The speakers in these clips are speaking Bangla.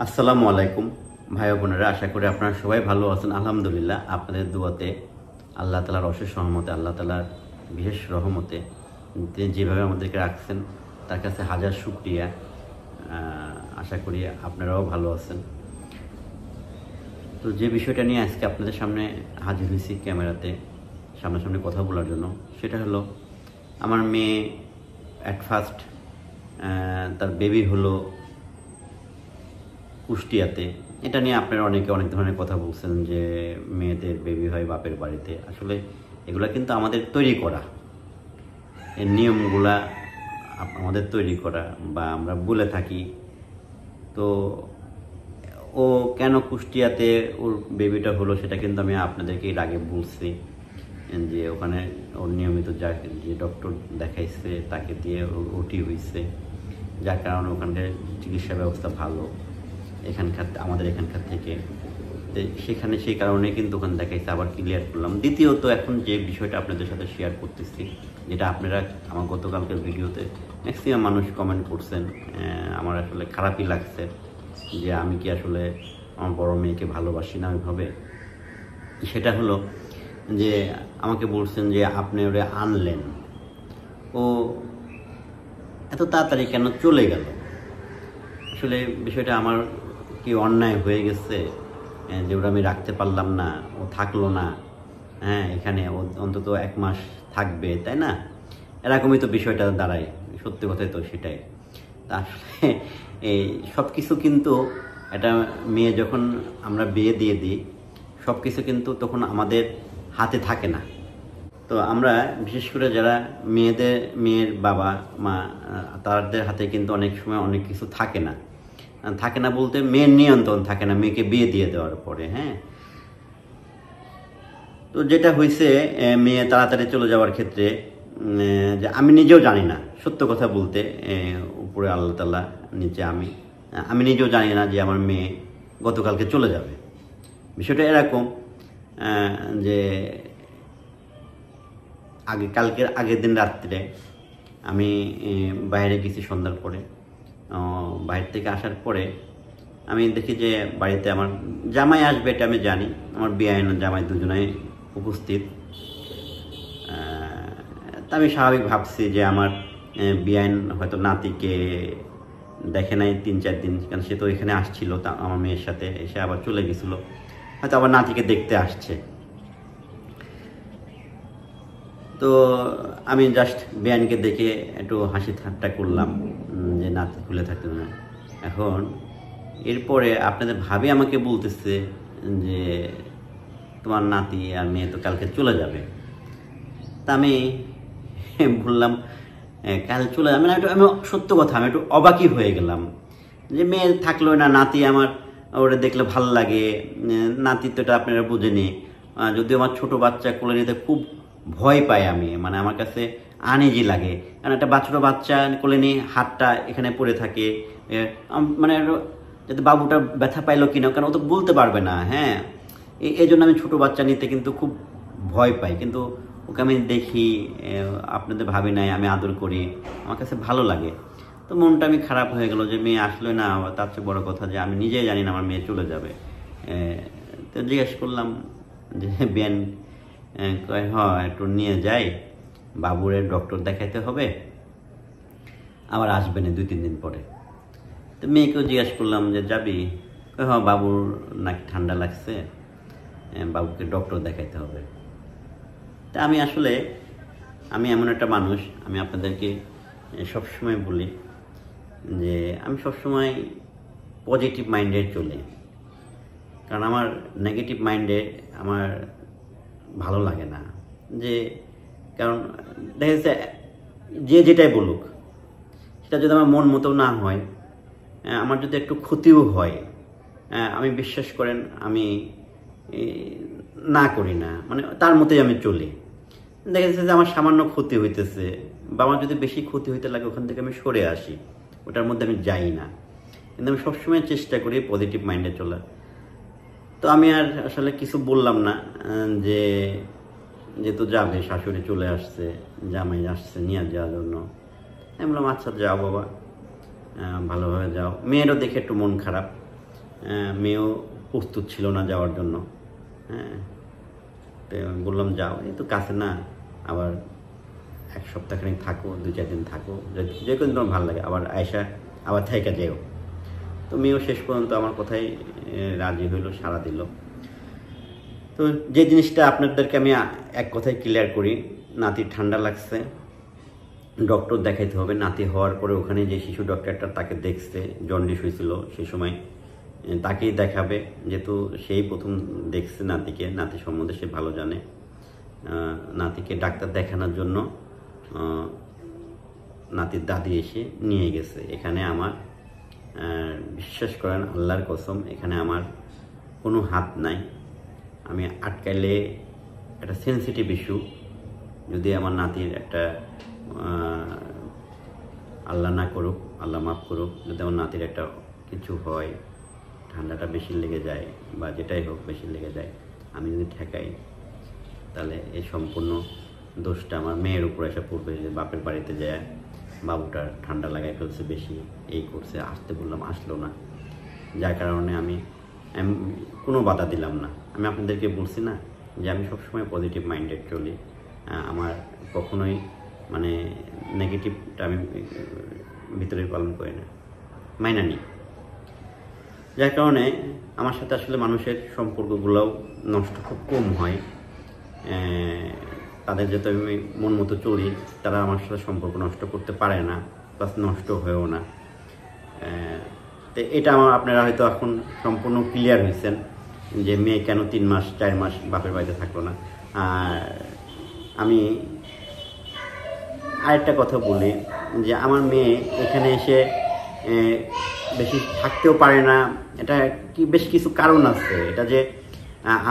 আসসালামু আলাইকুম ভাই বোনেরা, আশা করি আপনারা সবাই ভালো আছেন। আলহামদুলিল্লাহ, আপনাদের দুয়াতে আল্লাহ তাআলার অশেষ রহমতে, আল্লাহ তাআলার বিশেষ রহমতে তিনি যেভাবে আমাদেরকে রাখছেন তার কাছে হাজার শুকরিয়া। আশা করি আপনারাও ভালো আছেন। তো যে বিষয়টা নিয়ে আজকে আপনাদের সামনে হাজির হয়েছি ক্যামেরাতে সামনাসামনি কথা বলার জন্য, সেটা হলো আমার মেয়ে অ্যাট ফার্স্ট তার বেবি হলো কুষ্টিয়াতে। এটা নিয়ে আপনারা অনেকে অনেক ধরনের কথা বলছেন যে মেয়েদের বেবি হয় বাপের বাড়িতে। আসলে এগুলা কিন্তু আমাদের তৈরি করা, এই নিয়মগুলা আমাদের তৈরি করা বা আমরা বলে থাকি। তো ও কেন কুষ্টিয়াতে ওর বেবিটা হলো সেটা কিন্তু আমি আপনাদেরকে এর আগে বলছি যে ওখানে ওর নিয়মিত যে ডক্টর দেখাইছে তাকে দিয়ে ওটি হয়েছে, যার কারণে ওখানকার চিকিৎসা ব্যবস্থা ভালো আমাদের এখানকার থেকে। সেখানে সেই কারণে কিন্তু ওখানে দেখাইছে, আবার ক্লিয়ার করলাম। দ্বিতীয়ত এখন যে বিষয়টা আপনাদের সাথে শেয়ার করতেছি, যেটা আপনারা আমার গতকালকের ভিডিওতে ম্যাক্সিমাম মানুষ কমেন্ট করছেন, আমার আসলে খারাপই লাগছে যে আমি কি আসলে আমার বড় মেয়েকে ভালোবাসি না ওইভাবে। সেটা হলো যে আমাকে বলছেন যে আপনি ওরে আনলেন, ও এত তাড়াতাড়ি কেন চলে গেল। আসলে বিষয়টা আমার কি অন্যায় হয়ে গেছে যে ওরা আমি রাখতে পারলাম না, ও থাকলো না, এখানে ও অন্তত 1 মাস থাকবে, তাই না? এরকমই তো বিষয়টা দাঁড়ায়, সত্যি কথাই তো সেটাই। তা আসলে এই সব কিছু কিন্তু একটা মেয়ে যখন আমরা বিয়ে দিয়ে দিই, সব কিছু কিন্তু তখন আমাদের হাতে থাকে না। তো আমরা বিশেষ করে যারা মেয়ের বাবা মা, তাদের হাতে কিন্তু অনেক সময় অনেক কিছু থাকে না বলতে মেয়ের নিয়ন্ত্রণ থাকে না মেয়েকে বিয়ে দিয়ে দেওয়ার পরে। তো যেটা হয়েছে মেয়ে তাড়াতাড়ি চলে যাওয়ার ক্ষেত্রে, যে আমি নিজেও জানি না, সত্য কথা বলতে, উপরে আল্লাহ তাআলা, নিচে আমি নিজেও জানি না যে আমার মেয়ে গতকালকে চলে যাবে। বিষয়টা এরকম যে কালকের আগের দিন রাত্রে আমি বাইরে গেছি সন্ধ্যার পরে। বাইরে থেকে আসার পরে আমি দেখি যে বাড়িতে আমার জামাই আসবে, এটা আমি জানি, আমার বিয়াইন জামাই দুজনেই উপস্থিত। তা আমি স্বাভাবিক ভাবছি যে আমার বিয়াইন হয়তো নাতিকে দেখে নাই 3-4 দিন, কারণ সে তো এখানে আসছিল আমার মেয়ের সাথে, এসে আবার চলে গেছিল, হয়তো আবার নাতিকে দেখতে আসছে। তো আমি জাস্ট বিয়ানকে দেখে একটু হাসি ঠাট্টা করলাম যে নাতি খুলে থাকতে না। এখন এরপরে আপনাদের ভাবি আমাকে বলতেছে যে তোমার নাতি আর মেয়ে তো কালকে চলে যাবে। তা আমি বললাম কাল চলে যাবে না। আমি সত্য কথা, আমি একটু অবাকই হয়ে গেলাম যে মেয়ে থাকলো না, নাতি আমার ওরা দেখলে ভাল লাগে। নাতি তো এটা আপনারা বুঝেনি, যদিও আমার ছোট বাচ্চা কোলে নিতে খুব ভয় পাই আমি, মানে আমার কাছে আনইজি লাগে, কারণ একটা ছোট বাচ্চা কোলে নিয়ে হাতটা এখানে পড়ে থাকে, মানে যাতে বাবুটা ব্যথা পাইলো কিনা, কারণ ও তো বলতে পারবে না। এই জন্য আমি ছোট বাচ্চা নিতে কিন্তু খুব ভয় পাই। কিন্তু ওকে আমি দেখি, আপনাদের ভাবি নাই, আমি আদর করি, আমার কাছে ভালো লাগে। তো মনটা আমি খারাপ হয়ে গেল যে মেয়ে আসলে না, তার চেয়ে বড় কথা যে আমি নিজেই জানি না আমার মেয়ে চলে যাবে। তো জিজ্ঞেস করলাম যে বেন কয় একটু নিয়ে যাই, বাবুরের ডক্টর দেখাইতে হবে, আবার আসবে না 2-3 দিন পরে। তো মেয়েকেও জিজ্ঞেস করলাম যে যাবি, কয় বাবুর নাকি ঠান্ডা লাগছে, বাবুকে ডক্টর দেখাইতে হবে। তা আমি এমন একটা মানুষ, আমি আপনাদেরকে সবসময় বলি যে আমি সবসময় পজিটিভ মাইন্ডে চলি, কারণ আমার নেগেটিভ মাইন্ডে আমার ভালো লাগে না। যে কারণ দেখা যাচ্ছে যে যেটাই বলুক, সেটা যদি আমার মন মতো না হয়, আমার যদি একটু ক্ষতিও হয়, আমি বিশ্বাস করেন আমি না করি না, মানে তার মতোই আমি চলি। দেখা যাচ্ছে যে আমার সামান্য ক্ষতি হইতেছে বা আমার যদি বেশি ক্ষতি হইতে লাগে, ওখান থেকে আমি সরে আসি, ওটার মধ্যে আমি যাই না। কিন্তু আমি সবসময় চেষ্টা করি পজিটিভ মাইন্ডে চলার। তো আমি আর আসলে কিছু বললাম না, যেহেতু যাবে, শাশুড়ি চলে আসছে, জামাই আসছে নিয়ে যাওয়ার জন্য। আমি বললাম আচ্ছা যাও বাবা, ভালোভাবে যাও। মেয়েরও দেখে একটু মন খারাপ, মেয়েও প্রস্তুত ছিল না যাওয়ার জন্য। হ্যাঁ, তো বললাম যাও, এই তো কাছে না, আবার 1 সপ্তাহখানিক থাকো, 2-4 দিন থাকো, যে কোনো তোমার ভালো লাগে, আবার আয়সা আবার থাইকা যেও। তো মেয়েও শেষ পর্যন্ত আমার কথাই রাজি হইল, সাড়া দিল। তো যে জিনিসটা আপনাদেরকে আমি এক কথায় ক্লিয়ার করি, নাতির ঠান্ডা লাগছে, ডক্টর দেখাইতে হবে। নাতি হওয়ার পরে ওখানে যে শিশু ডক্টরটা তাকে দেখছে, জন্ডিস হয়েছিল সেই সময়, তাকেই দেখাবে, যেহেতু সেই প্রথম দেখছে নাতিকে, নাতি সম্বন্ধে সে ভালো জানে। নাতিকে ডাক্তার দেখানোর জন্য নাতির দাদি এসে নিয়ে গেছে। এখানে আমার বিশ্বাস করেন, আল্লাহর কসম, এখানে আমার কোনো হাত নাই। আমি আটকাইলে একটা সেন্সিটিভ ইস্যু, যদি আমার নাতির একটা আল্লাহ না করুক, আল্লাহ মাফ করুক, যদি আমার নাতির একটা কিছু হয়, ঠান্ডাটা বেশি লেগে যায় বা যেটাই হোক বেশি লেগে যায়, আমি যদি ঠেকাই, তাহলে এই সম্পূর্ণ দোষটা আমার মেয়ের উপর এসে পড়বে, যে বাপের বাড়িতে যায় বাবুটার ঠান্ডা লাগাই ফেলছে বেশি, এই করছে। আসতে বললাম, আসলো না, যার কারণে আমি কোনো বাধা দিলাম না। আমি আপনাদেরকে বলছি না যে আমি সবসময় পজিটিভ মাইন্ডেড চলি, আমার কখনোই মানে নেগেটিভটা আমি ভিতরে পালন করি না, মাইনা নিই। যার কারণে আমার সাথে আসলে মানুষের সম্পর্কগুলোও নষ্ট খুব কম হয়। তাদের যেহেতু আমি মন মতো চলি, তারা আমার সাথে সম্পর্ক নষ্ট করতে পারে না, প্লাস নষ্ট হয়েও না। তো এটা আপনারা হয়তো এখন সম্পূর্ণ ক্লিয়ার হয়েছেন যে মেয়ে কেন 3 মাস 4 মাস বাপের বাড়িতে থাকলো না। আর আমি আরেকটা কথা বলি, যে আমার মেয়ে এখানে এসে বেশি থাকতেও পারে না, এটা কি বেশ কিছু কারণ আছে। এটা যে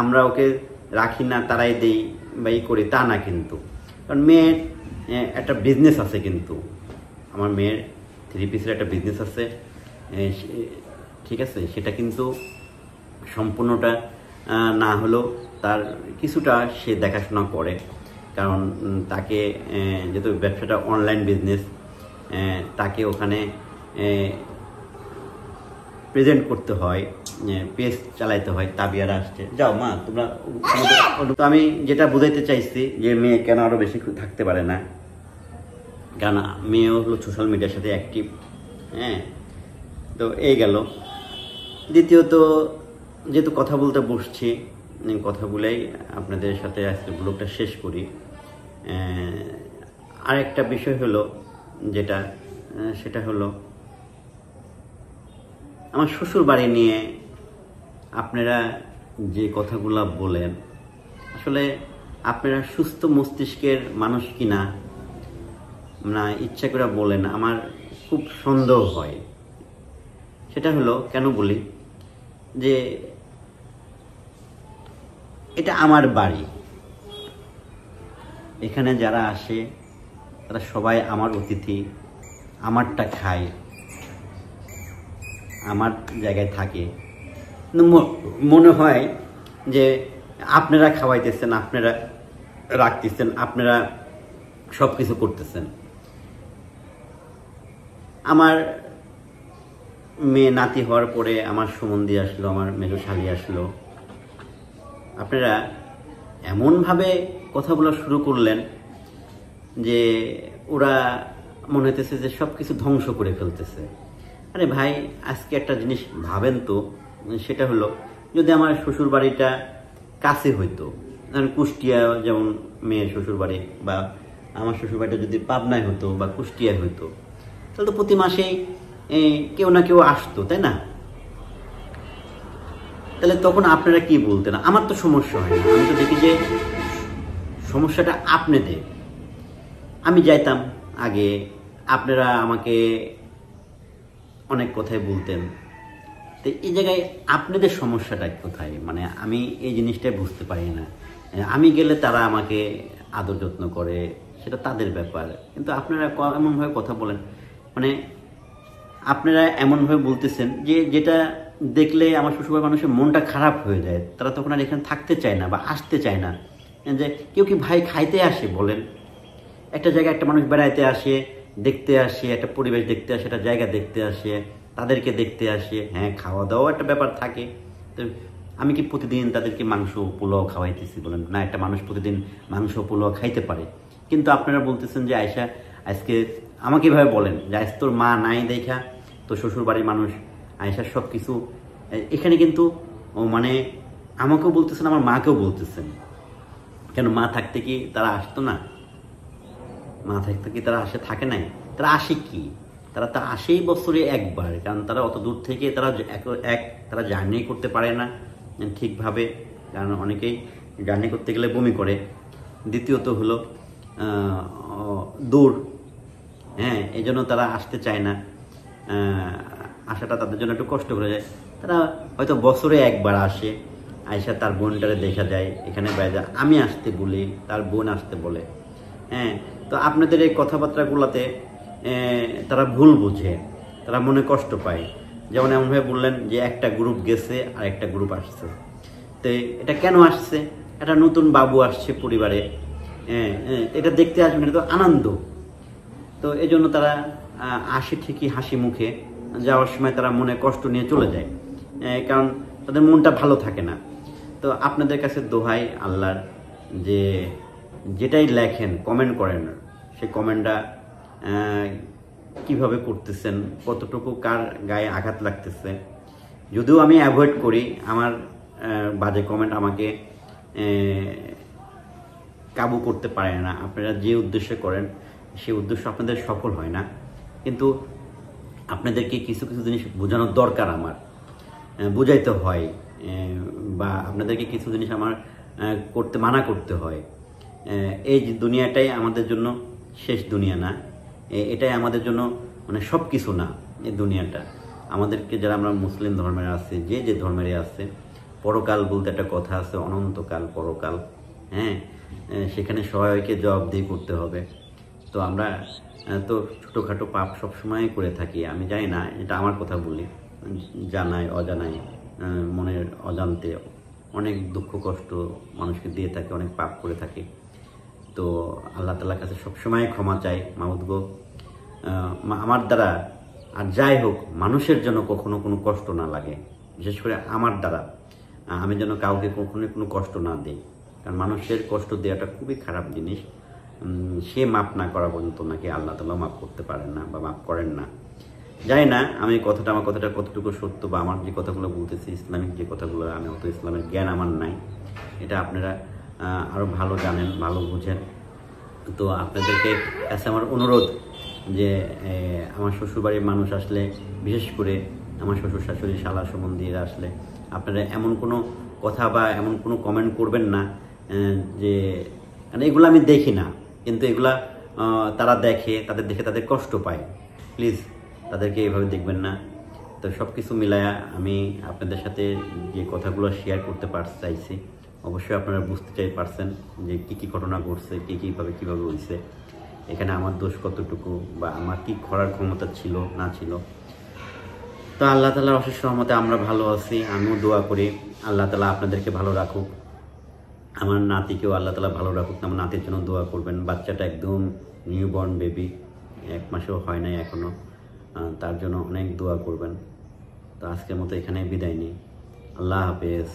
আমরা ওকে রাখি না, তারাই দেই বা ই করি, তা না কিন্তু। কারণ মেয়ের একটা বিজনেস আছে, কিন্তু আমার মেয়ের 3 পিসের একটা বিজনেস আছে, ঠিক আছে। সেটা কিন্তু সম্পূর্ণটা না হলেও তার কিছুটা সে দেখাশোনা করে, কারণ তাকে যেহেতু ব্যবসাটা অনলাইন বিজনেস, তাকে ওখানে প্রেজেন্ট করতে হয়, পেজ চালাইতে হয়। তাবিয়ারা আসছে, যাও মা তোমরা। তো আমি যেটা বুঝাইতে চাইছি যে মেয়ে কেন আরও বেশি থাকতে পারে না, কারণ মেয়েও হলো সোশ্যাল মিডিয়ার সাথে অ্যাক্টিভ। হ্যাঁ, তো এই গেল। দ্বিতীয়ত, যেহেতু কথা বলতে বসছি, কথা বলেই আপনাদের সাথে আজকে ব্লগটা শেষ করি। আরেকটা বিষয় হলো যেটা, সেটা হলো আমার শ্বশুর বাড়ি নিয়ে আপনারা যে কথাগুলো বলেন, আসলে আপনারা সুস্থ মস্তিষ্কের মানুষ কিনা না ইচ্ছা করে বলেন, আমার খুব সন্দেহ হয়। সেটা হলো, কেন বলি, যে এটা আমার বাড়ি, এখানে যারা আসে তারা সবাই আমার অতিথি, আমারটা খায়, আমার জায়গায় থাকে। মনে হয় যে আপনারা খাওয়াইতেছেন, আপনারা রাখতেছেন, আপনারা সব কিছু করতেছেন। আমার মেয়ে নাতি হওয়ার পরে আমার সুমন্দি আসলো, আমার মেজো শালি আসলো, আপনারা এমনভাবে কথা বলা শুরু করলেন যে ওরা মনে হইতেছে যে সব কিছু ধ্বংস করে ফেলতেছে। আরে ভাই, আজকে একটা জিনিস ভাবেন তো, সেটা হলো যদি আমার শ্বশুর বাড়িটা কাছে হইতো, কুষ্টিয়া যেমন মেয়ের শ্বশুর বাড়ি, বা আমার শ্বশুর বাড়িটা যদি পাবনায় হতো বা কুষ্টিয়ায় হইতো, তাহলে তো প্রতি মাসেই কেউ না কেউ আসতো, তাই না? তাহলে তখন আপনারা কি বলতেন? আমার তো সমস্যা হয় না, আমি তো দেখি যে সমস্যাটা আপনাদের। আমি যাইতাম আগে, আপনারা আমাকে অনেক কথাই বলতেন, তো এই জায়গায় আপনাদের সমস্যাটা কোথায়? মানে আমি এই জিনিসটাই বুঝতে পারি না। আমি গেলে তারা আমাকে আদর যত্ন করে, সেটা তাদের ব্যাপার, কিন্তু আপনারা এমনভাবে কথা বলেন, মানে আপনারা এমনভাবে বলতেছেন যে যেটা দেখলে আমার শ্বশুরবাড়ির মানুষের মনটা খারাপ হয়ে যায়, তারা তখন আর এখানে থাকতে চায় না বা আসতে চায় না। যে কেউ কি ভাই খাইতে আসে বলেন? একটা জায়গায় একটা মানুষ বেড়াইতে আসে, দেখতে আসে, একটা পরিবেশ দেখতে আসে, একটা জায়গা দেখতে আসে, তাদেরকে দেখতে আসে। হ্যাঁ, খাওয়া দাওয়া একটা ব্যাপার থাকে। তো আমি কি প্রতিদিন তাদেরকে মাংস পোলাও খাওয়াইতেছি বলেন? না, একটা মানুষ প্রতিদিন মাংস পোলাও খাইতে পারে। কিন্তু আপনারা বলতেছেন যে আয়শা আজকে আমাকে এভাবে বলেন যে আজ তোর মা নাই দেখা তো শ্বশুর বাড়ির মানুষ আয়শার সব কিছু এখানে কিন্তু মানে আমাকেও বলতেছেন, আমার মাকেও বলতেছেন। কেন, মা থাকতে কি তারা আসতো না? মা থাকতে কি তারা থাকে নাই? তারা আসে কি? তারা আসেই বছরে একবার, কারণ তারা অত দূর থেকে তারা জার্নি করতে পারে না ঠিকভাবে, কারণ অনেকেই জার্নি করতে গেলে বমি করে। দ্বিতীয়ত হলো দূর, হ্যাঁ, এই জন্য তারা আসতে চায় না। আসাটা তাদের জন্য একটু কষ্ট করে যায়। তারা হয়তো বছরে একবার আসে, আয়শা তার বোনটারে দেখা যায় এখানে বাইরে, আমি আসতে বলি, তার বোন আসতে বলে। হ্যাঁ, তো আপনাদের এই কথাবার্তাগুলোতে তারা ভুল বুঝে, তারা মনে কষ্ট পায়। যেমন এমনভাবে বললেন যে একটা গ্রুপ গেছে আর একটা গ্রুপ আসছে। তো এটা কেন আসছে? একটা নতুন বাবু আসছে পরিবারে, এটা দেখতে আসবেন, এটা তো আনন্দ। তো এই জন্য তারা আসে ঠিকই হাসি মুখে, যাওয়ার সময় তারা মনে কষ্ট নিয়ে চলে যায়, কারণ তাদের মনটা ভালো থাকে না। তো আপনাদের কাছে দোহাই আল্লাহর, যে যেটাই লেখেন, কমেন্ট করেন, সেই কমেন্টটা কিভাবে করতেছেন, কতটুকু কার গায়ে আঘাত লাগতেছে। যদিও আমি অ্যাভয়েড করি, আমার বাজে কমেন্ট আমাকে কাবু করতে পারে না। আপনারা যে উদ্দেশ্যে করেন সেই উদ্দেশ্য আপনাদের সফল হয় না, কিন্তু আপনাদেরকে কিছু কিছু জিনিস বোঝানোর দরকার, আমার বুঝাইতে হয়, বা আপনাদেরকে কিছু জিনিস আমার মানা করতে হয়। এই দুনিয়াটাই আমাদের জন্য শেষ দুনিয়া না, এটাই আমাদের জন্য মানে সব কিছু না। এই দুনিয়াটা আমাদেরকে, যারা আমরা মুসলিম ধর্মের আছে, যে ধর্মেরই আছে, পরকাল বলতে একটা কথা আছে, অনন্তকাল পরকাল। হ্যাঁ, সেখানে সবাইকে জবাবদিহি করতে হবে। তো আমরা তো ছোটোখাটো পাপ সবসময় করে থাকি। আমি জানি না, এটা আমার কথা বলি, জানাই অজানাই, মনের অজান্তে অনেক দুঃখ কষ্ট মানুষকে দিয়ে থাকে, অনেক পাপ করে থাকি। তো আল্লাহ তাআলার কাছে সবসময় ক্ষমা চাই, মাউদ গো আমার দ্বারা আর যাই হোক মানুষের জন্য কখনো কোনো কষ্ট না লাগে, বিশেষ করে আমার দ্বারা আমি যেন কাউকে কখনোই কোনো কষ্ট না দিই, কারণ মানুষের কষ্ট দেওয়াটা খুবই খারাপ জিনিস। সে মাপ না করা পর্যন্ত নাকি আল্লাহ তাআলা মাপ করতে পারেন না বা মাপ করেন না। জানি না আমার কথাটা কতটুকু সত্য, বা আমার যে কথাগুলো বলতেছি ইসলামিক যে কথাগুলো, আমি অত ইসলামের জ্ঞান আমার নাই, এটা আপনারা আরও ভালো জানেন, ভালো বুঝেন। তো আপনাদেরকে কাছে আমার অনুরোধ যে আমার শ্বশুরবাড়ির মানুষ আসলে, বিশেষ করে আমার শ্বশুর শাশুড়ি শালা সম্বন্ধীরা আসলে, আপনারা এমন কোনো কথা বা এমন কোনো কমেন্ট করবেন না যে, মানে এগুলো আমি দেখি না, কিন্তু এগুলা তারা দেখে, তাদের দেখে তাদের কষ্ট পায়। প্লিজ তাদেরকে এইভাবে দেখবেন না। তো সব কিছু মিলায়া আমি আপনাদের সাথে যে কথাগুলো শেয়ার করতে চাইছি, অবশ্যই আপনারা বুঝতে পারছেন যে কী ঘটনা ঘটছে, কীভাবে হয়েছে, এখানে আমার দোষ কতটুকু, বা আমার কী করার ক্ষমতা ছিল না ছিল। তো আল্লাহ তাআলার অশেষ রহমতে আমরা ভালো আছি। আমিও দোয়া করি আল্লাহ তাআলা আপনাদেরকে ভালো রাখুক, আমার নাতিকেও আল্লাহ তাআলা ভালো রাখুক। আমার নাতির জন্য দোয়া করবেন। বাচ্চাটা একদম নিউবর্ন বেবি, 1 মাসও হয় নাই এখনও, তার জন্য অনেক দোয়া করবেন। তো আজকের মতো এখানে বিদায় নিই। আল্লাহ হাফেজ।